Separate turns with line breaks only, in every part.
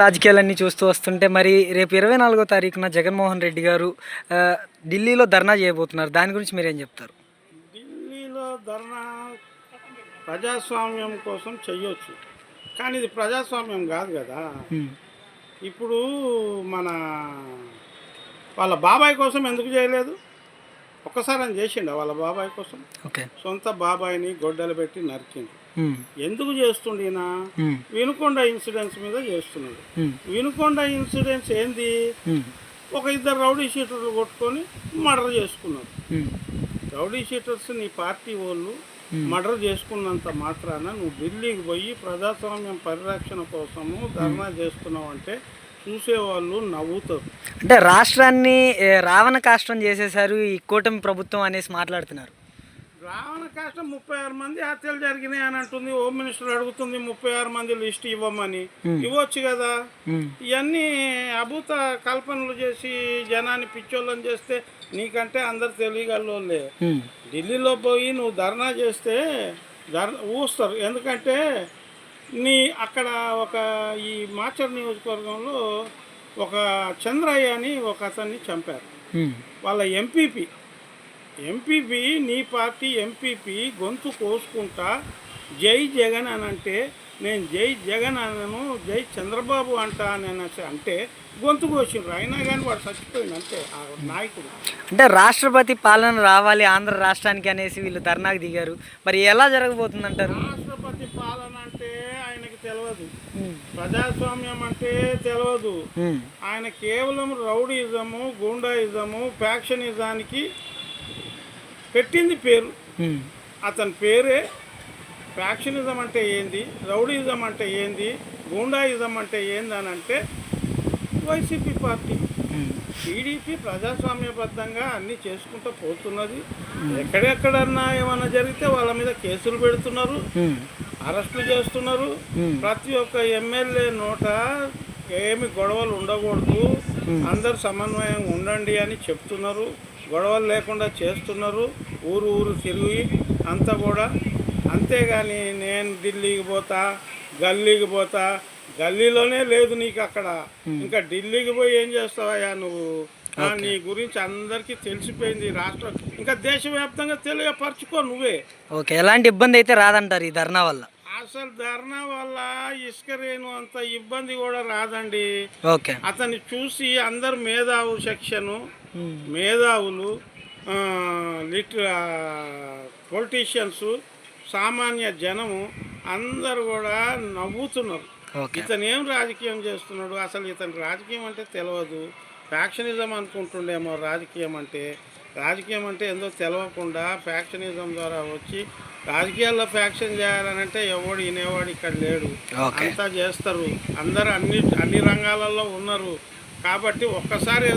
రాజకీయాలన్నీ చూస్తూ వస్తుంటే మరి రేపు 24వ తారీఖున జగన్మోహన్ రెడ్డి గారు ఢిల్లీలో ధర్నా చేయబోతున్నారు. దాని గురించి మీరేం చెప్తారు?
ఢిల్లీలో ధర్నా ప్రజాస్వామ్యం కోసం చెయ్యొచ్చు, కానీ ఇది ప్రజాస్వామ్యం కాదు కదా. ఇప్పుడు మన వాళ్ళ బాబాయ్ కోసం ఎందుకు చేయలేదు? ఒక్కసారి అని చేసిండ వాళ్ళ బాబాయ్ కోసం. సొంత బాబాయిని గొడ్డలు పెట్టి నరికిండు. ఎందుకు చేస్తుండీనా? వినుకొండ ఇన్సిడెంట్స్ మీద చేస్తున్నాడు. వినుకొండ ఇన్సిడెంట్స్ ఏంది? ఒక ఇద్దరు రౌడీ షీటర్లు కొట్టుకొని మర్డర్ చేసుకున్నారు. రౌడీ షీటర్స్ నీ పార్టీ వాళ్ళు మర్డర్ చేసుకున్నంత మాత్రాన నువ్వు ఢిల్లీకి పోయి ప్రజాస్వామ్యం పరిరక్షణ కోసము ధర్నా చేస్తున్నావు అంటే చూసేవాళ్ళు నవ్వుతారు.
అంటే రాష్ట్రాన్ని రావణ కాష్టం చేసేసారు ఈ కూటమి ప్రభుత్వం అనేసి మాట్లాడుతున్నారు.
రావణ కాష్టం 36 మంది హత్యలు జరిగినాయి అని అంటుంది. హోమ్ మినిస్టర్ అడుగుతుంది 36 మంది లిస్ట్ ఇవ్వమని. ఇవ్వచ్చు కదా. ఇవన్నీ అభూత కల్పనలు చేసి జనాన్ని పిచ్చోళ్ళని చేస్తే నీకంటే అందరు తెలియగలే. ఢిల్లీలో పోయి నువ్వు ధర్నా చేస్తే ఊస్తారు. ఎందుకంటే అక్కడ ఒక ఈ మాచర్ నియోజకవర్గంలో ఒక చంద్రయ్య అని ఒక అతన్ని చంపారు. వాళ్ళ ఎంపీపీ నీ పార్టీ ఎంపీపీ గొంతు కోసుకుంటా జై జగన్ అని అంటే నేను జై జగన్ అనను, జై చంద్రబాబు అంటా నేను అంటే గొంతు కోసిండ్రు. అయినా కానీ వాడు చచ్చిపోయింది అంతే ఆ నాయకుడు.
అంటే రాష్ట్రపతి పాలన రావాలి ఆంధ్ర రాష్ట్రానికి అనేసి వీళ్ళు ధర్నాకు దిగారు. మరి ఎలా జరగబోతుంది అంటారు?
రాష్ట్రపతి పాలన అంటే ఆయనకి తెలియదు, ప్రజాస్వామ్యం అంటే తెలియదు. ఆయన కేవలం రౌడీయిజము, గూండాయిజము, ఫ్యాక్షనిజానికి పెట్టింది పేరు. అతని పేరే ఫ్యాక్షనిజం అంటే ఏంది, రౌడీయిజం అంటే ఏంది, గూండాయిజం అంటే ఏంది అని అంటే వైసీపీ పార్టీ. టీడీపీ ప్రజాస్వామ్యబద్ధంగా అన్నీ చేసుకుంటూ పోతున్నది. ఎక్కడెక్కడన్నా ఏమన్నా జరిగితే వాళ్ళ మీద కేసులు పెడుతున్నారు, అరెస్టులు చేస్తున్నారు. ప్రతి ఒక్క ఎమ్మెల్యే నోట ఏమి గొడవలు ఉండకూడదు, అందరు సమన్వయం ఉండండి అని చెప్తున్నారు. గొడవలు లేకుండా చేస్తున్నారు. ఊరు తిరిగి అంతా కూడా. అంతేగాని నేను ఢిల్లీకి పోతా, గల్లీకి పోతా, గల్లీలోనే లేదు నీకు అక్కడ. ఇంకా ఢిల్లీకి పోయి ఏం చేస్తావయ్యా నువ్వు? నీ గురించి అందరికీ తెలిసిపోయింది. రాష్ట్రం ఇంకా దేశవ్యాప్తంగా తెలియపరచుకో నువ్వే.
ఓకే, ఎలాంటి ఇబ్బంది అయితే రాదంటారు ఈ ధర్నా వల్ల?
అసలు ధర్నా వల్ల ఇసుక రేణు అంత ఇబ్బంది కూడా రాదండి.
ఓకే,
అతన్ని చూసి అందరు మేధావు సెక్షను, మేధావులు, పొలిటీషియన్స్, సామాన్య జనము అందరు కూడా నవ్వుతున్నారు. ఇతను ఏం రాజకీయం చేస్తున్నాడు? అసలు ఇతను రాజకీయం అంటే తెలియదు. ఫ్యాక్షనిజం అనుకుంటుండేమో రాజకీయం అంటే. రాజకీయం అంటే ఏందో తెలియకుండా ఫ్యాక్షనిజం ద్వారా వచ్చి రాజకీయాల్లో ఫ్యాక్షన్ చేయాలనంటే ఎవడు వినేవాడు ఇక్కడ లేడు. అంతా చేస్తారు. అందరూ అన్ని రంగాలలో ఉన్నారు. కాబట్టి ఒక్కసారి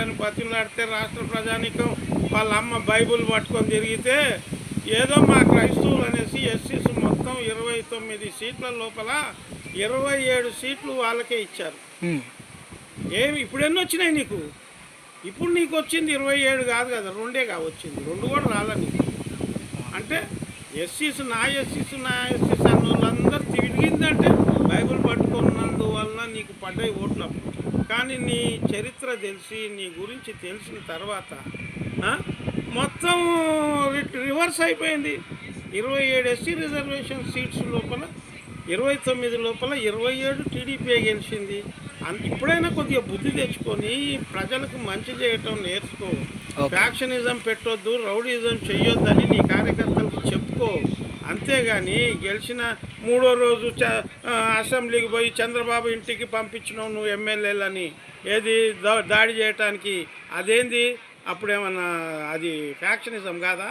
అని బతిలాడితే రాష్ట్ర ప్రజానికం వాళ్ళ అమ్మ బైబుల్ పట్టుకొని తిరిగితే ఏదో మా క్రైస్తవులు అనేసి ఎస్సీస్ మొత్తం 29 సీట్ల లోపల 27 సీట్లు వాళ్ళకే ఇచ్చారు. ఏమి ఇప్పుడు ఎన్ని వచ్చినాయి నీకు? ఇప్పుడు నీకు వచ్చింది 27 కాదు కదా, 2 వచ్చింది. 2 కూడా రాలా నీకు. అంటే ఎస్సీస్ నా ఎస్సీస్ అన్న వాళ్ళందరూ తిరిగిందంటే బైబిల్ పట్టుకున్నందువల్ల నీకు పడ్డాయి ఓట్లు. కానీ నీ చరిత్ర తెలిసి నీ గురించి తెలిసిన తర్వాత మొత్తం రివర్స్ అయిపోయింది. 27 ఎస్సీ రిజర్వేషన్ సీట్స్ లోపల 29 లోపల 27 టీడీపీ గెలిచింది. ఇప్పుడైనా కొద్దిగా బుద్ధి తెచ్చుకొని ప్రజలకు మంచి చేయటం నేర్చుకో. ఫ్యాక్షనిజం పెట్టొద్దు, రౌడీయిజం చెయ్యొద్దని నీ కార్యకర్తలకు చెప్పుకో. అంతేగాని గెలిచిన 3వ రోజు అసెంబ్లీకి పోయి చంద్రబాబు ఇంటికి పంపించినావు నువ్వు ఎమ్మెల్యేలని ఏది దాడి చేయటానికి. అదేంది అప్పుడేమన్నా అది ఫ్యాక్షనిజం కాదా?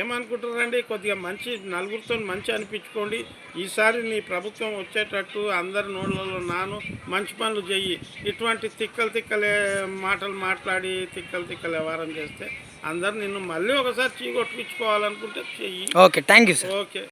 ఏమనుకుంటారండి? కొద్దిగా మంచి నలుగురితో మంచి అనిపించుకోండి. ఈసారి నీ ప్రభుత్వం వచ్చేటట్టు అందరి నోళ్ళలో మంచి పనులు చెయ్యి. ఇటువంటి తిక్కలే మాటలు మాట్లాడి తిక్కల వ్యవహారం చేస్తే అందరు నిన్ను మళ్ళీ ఒకసారి చీగొట్టించుకోవాలనుకుంటే చెయ్యి.
Okay, thank you sir.
Okay.